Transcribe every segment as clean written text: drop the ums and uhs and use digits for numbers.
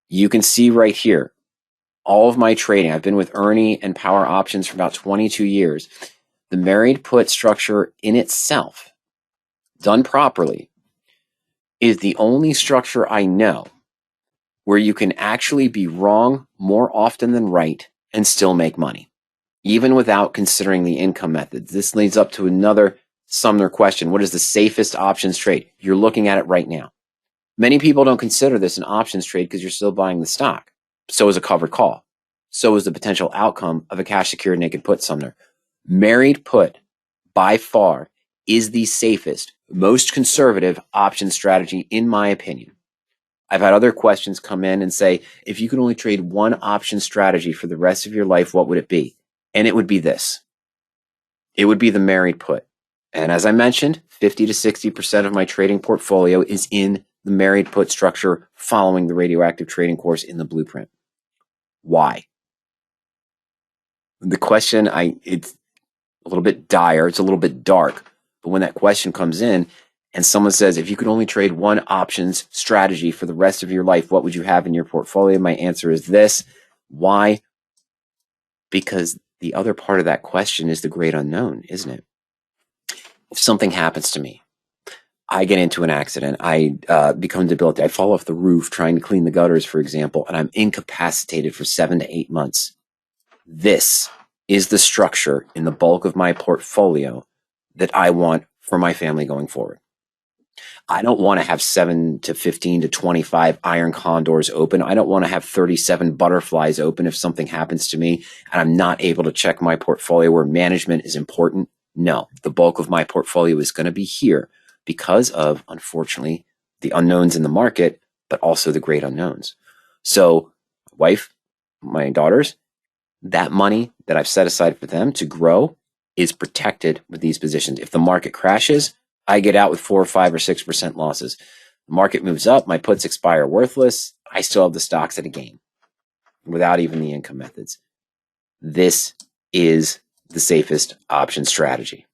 You can see right here, all of my trading, I've been with Ernie and Power Options for about 22 years. The married put structure in itself, done properly, is the only structure I know where you can actually be wrong more often than right and still make money, even without considering the income methods. This leads up to another Sumner question. What is the safest options trade? You're looking at it right now. Many people don't consider this an options trade because you're still buying the stock. So is a covered call. So is the potential outcome of a cash secured naked put, Sumner. Married put, by far, is the safest, most conservative option strategy, in my opinion. I've had other questions come in and say, if you could only trade one option strategy for the rest of your life, what would it be? And it would be this. It would be the married put. And as I mentioned, 50 to 60% of my trading portfolio is in the married put structure following the radioactive trading course in the blueprint. Why? The question, it's a little bit dire, it's a little bit dark, but when that question comes in and someone says, if you could only trade one options strategy for the rest of your life, what would you have in your portfolio? My answer is this. Why? Because the other part of that question is the great unknown, isn't it? If something happens to me, I get into an accident, I become debilitated, I fall off the roof trying to clean the gutters, for example, and I'm incapacitated for 7 to 8 months. This is the structure in the bulk of my portfolio that I want for my family going forward. I don't want to have 7 to 15 to 25 iron condors open. I don't want to have 37 butterflies open if something happens to me and I'm not able to check my portfolio where management is important. No, the bulk of my portfolio is going to be here because of, unfortunately, the unknowns in the market, but also the great unknowns. So, wife, my daughters, that money that I've set aside for them to grow is protected with these positions. If the market crashes, I get out with 4 or 5 or 6% losses. The market moves up, my puts expire worthless. I still have the stocks at a gain without even the income methods. This is the safest option strategy.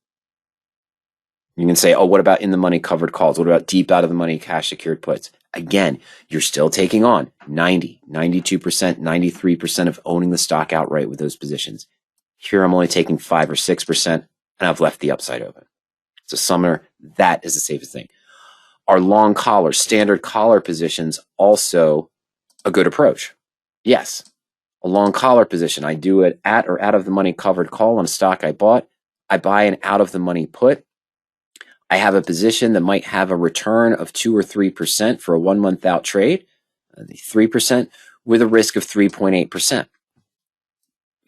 You can say, oh, what about in the money covered calls? What about deep out of the money cash secured puts? Again, you're still taking on 90, 92%, 93% of owning the stock outright with those positions. Here I'm only taking 5 or 6% and I've left the upside open. So Sumner, that is the safest thing. Are long collar, standard collar positions also a good approach? Yes. A long collar position, I do it at or out of the money covered call on a stock I bought. I buy an out of the money put. I have a position that might have a return of 2 or 3% for a 1 month out trade, 3% with a risk of 3.8%,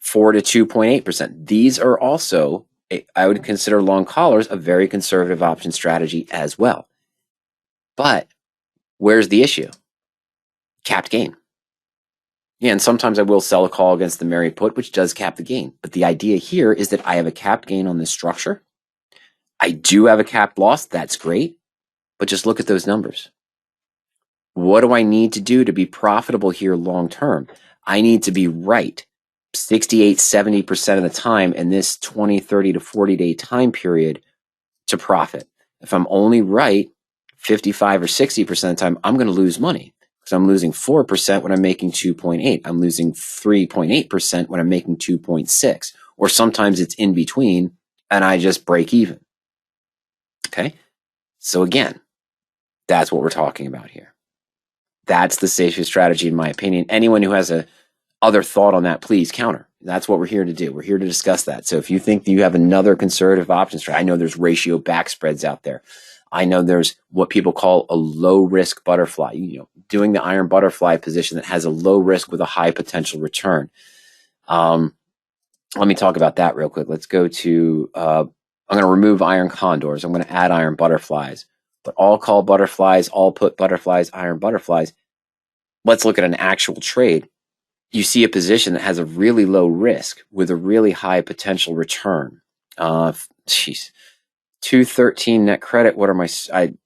4 to 2.8%. These are also, I would consider long collars a very conservative option strategy as well. But where's the issue? Capped gain. Yeah, and sometimes I will sell a call against the married put, which does cap the gain. But the idea here is that I have a capped gain on this structure. I do have a capped loss. That's great. But just look at those numbers. What do I need to do to be profitable here long term? I need to be right 68, 70% of the time in this 20, 30 to 40 day time period to profit. If I'm only right 55 or 60% of the time, I'm going to lose money because I'm losing 4% when I'm making 2.8. I'm losing 3.8% when I'm making 2.6. Or sometimes it's in between and I just break even. Okay? So again, that's what we're talking about here. That's the safest strategy, in my opinion. Anyone who has a other thought on that, please counter. That's what we're here to do. We're here to discuss that. So if you think that you have another conservative option strategy, I know there's ratio back spreads out there. I know there's what people call a low risk butterfly, doing the iron butterfly position that has a low risk with a high potential return. Let me talk about that real quick. Let's go to, I'm going to remove iron condors. I'm going to add iron butterflies, but all call butterflies, all put butterflies, iron butterflies. Let's look at an actual trade. You see a position that has a really low risk with a really high potential return. 213 net credit. What are my,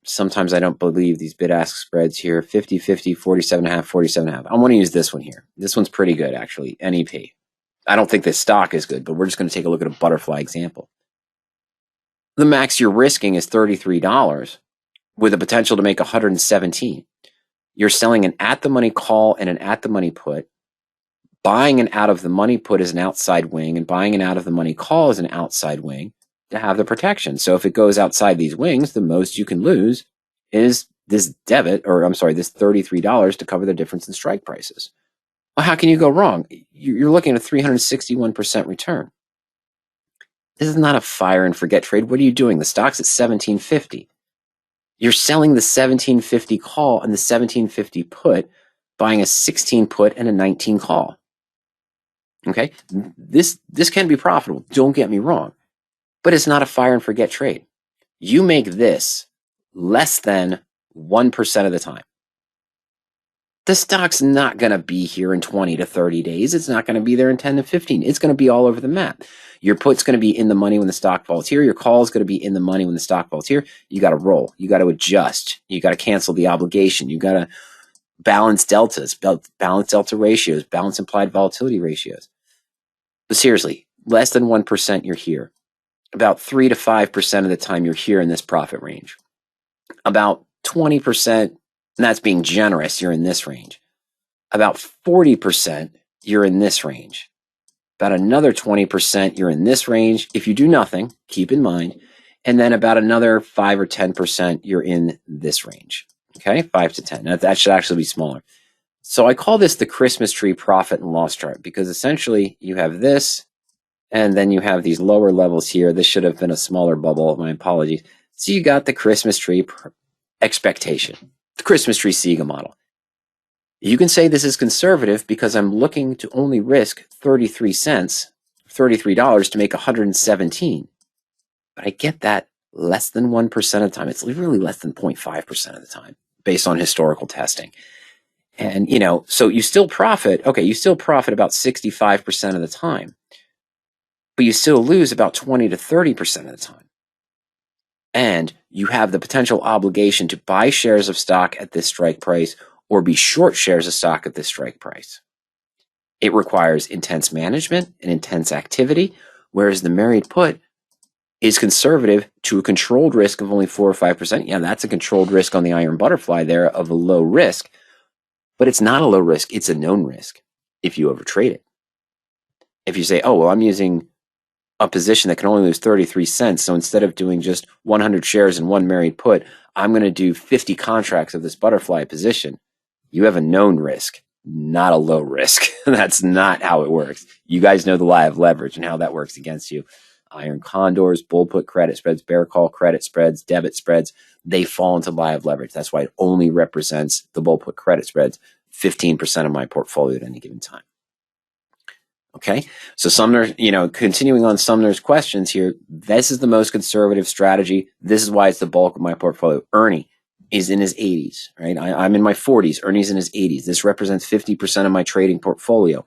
sometimes I don't believe these bid ask spreads here. 50, 50, 47.5, 47.5. I want to use this one here. This one's pretty good, actually. NEP. I don't think this stock is good, but we're just going to take a look at a butterfly example. The max you're risking is $33 with a potential to make 117. You're selling an at-the-money call and an at-the-money put. Buying an out-of-the-money put is an outside wing, and buying an out-of-the-money call is an outside wing to have the protection. So if it goes outside these wings, the most you can lose is this this $33 to cover the difference in strike prices. Well, how can you go wrong? You're looking at a 361% return. This is not a fire and forget trade. What are you doing? The stock's at 1750. You're selling the 1750 call and the 1750 put, buying a 16 put and a 19 call. Okay, this can be profitable. Don't get me wrong, but it's not a fire and forget trade. You make this less than 1% of the time. The stock's not going to be here in 20 to 30 days. It's not going to be there in 10 to 15. It's going to be all over the map. Your put's going to be in the money when the stock falls here. Your call is going to be in the money when the stock falls here. You got to roll. You got to adjust. You got to cancel the obligation. You got to balance deltas, balance delta ratios, balance implied volatility ratios. But seriously, less than 1% you're here. About 3 to 5% of the time you're here in this profit range. About 20%, and that's being generous, you're in this range. About 40%, you're in this range. About another 20%, you're in this range. If you do nothing, keep in mind. And then about another 5 or 10%, you're in this range. Okay, 5 to 10. Now, that should actually be smaller. So I call this the Christmas tree profit and loss chart because essentially you have this, and then you have these lower levels here. This should have been a smaller bubble. My apologies. So you got the Christmas tree expectation, the Christmas tree Siga model. You can say this is conservative because I'm looking to only risk 33 cents, $33 to make 117. But I get that less than 1% of the time. It's really less than 0.5% of the time based on historical testing. And, so you still profit. Okay, you still profit about 65% of the time, but you still lose about 20 to 30% of the time. And you have the potential obligation to buy shares of stock at this strike price or be short shares of stock at this strike price. It requires intense management and intense activity, whereas the married put is conservative to a controlled risk of only 4 or 5%. Yeah, that's a controlled risk on the iron butterfly there of a low risk, but it's not a low risk. It's a known risk if you overtrade it. If you say, oh, well, I'm using a position that can only lose 33 cents. So instead of doing just 100 shares in one married put, I'm going to do 50 contracts of this butterfly position. You have a known risk, not a low risk. That's not how it works. You guys know the lie of leverage and how that works against you. Iron condors, bull put credit spreads, bear call credit spreads, debit spreads, they fall into lie of leverage. That's why it only represents the bull put credit spreads, 15% of my portfolio at any given time. Okay, so Sumner, continuing on Sumner's questions here, this is the most conservative strategy. This is why it's the bulk of my portfolio. Ernie is in his 80s, right? I'm in my 40s. Ernie's in his 80s. This represents 50% of my trading portfolio.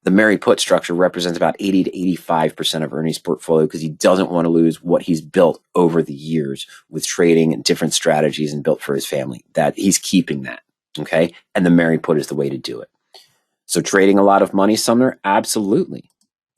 The married put structure represents about 80 to 85% of Ernie's portfolio because he doesn't want to lose what he's built over the years with trading and different strategies and built for his family. That he's keeping that, okay? And the married put is the way to do it. So trading a lot of money, Sumner? Absolutely.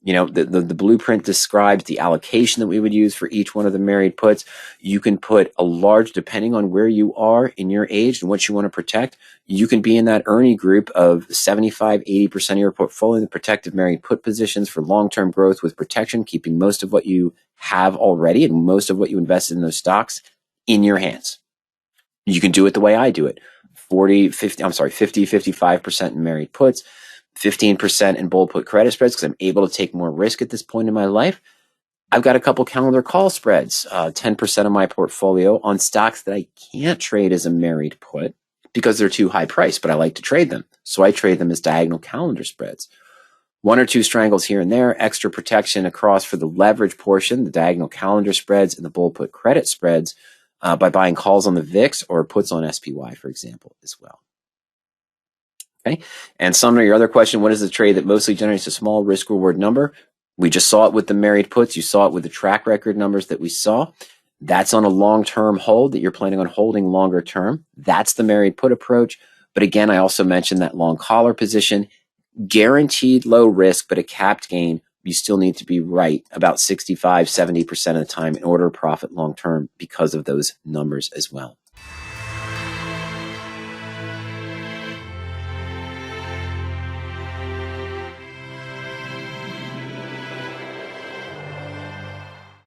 The blueprint describes the allocation that we would use for each one of the married puts. You can put a large, depending on where you are in your age and what you want to protect, you can be in that Ernie group of 75, 80% of your portfolio in the protective married put positions for long-term growth with protection, keeping most of what you have already and most of what you invested in those stocks in your hands. You can do it the way I do it. 50, 55% in married puts, 15% in bull put credit spreads because I'm able to take more risk at this point in my life. I've got a couple calendar call spreads, 10% of my portfolio on stocks that I can't trade as a married put because they're too high priced, but I like to trade them. So I trade them as diagonal calendar spreads. 1 or 2 strangles here and there, extra protection across for the leverage portion, the diagonal calendar spreads and the bull put credit spreads by buying calls on the VIX or puts on SPY, for example, as well. Okay. And Sumner, your other question, what is the trade that mostly generates a small risk reward number? We just saw it with the married puts. You saw it with the track record numbers that we saw. That's on a long-term hold that you're planning on holding longer term. That's the married put approach. But again, I also mentioned that long collar position, guaranteed low risk, but a capped gain. You still need to be right about 65, 70% of the time in order to profit long-term because of those numbers as well.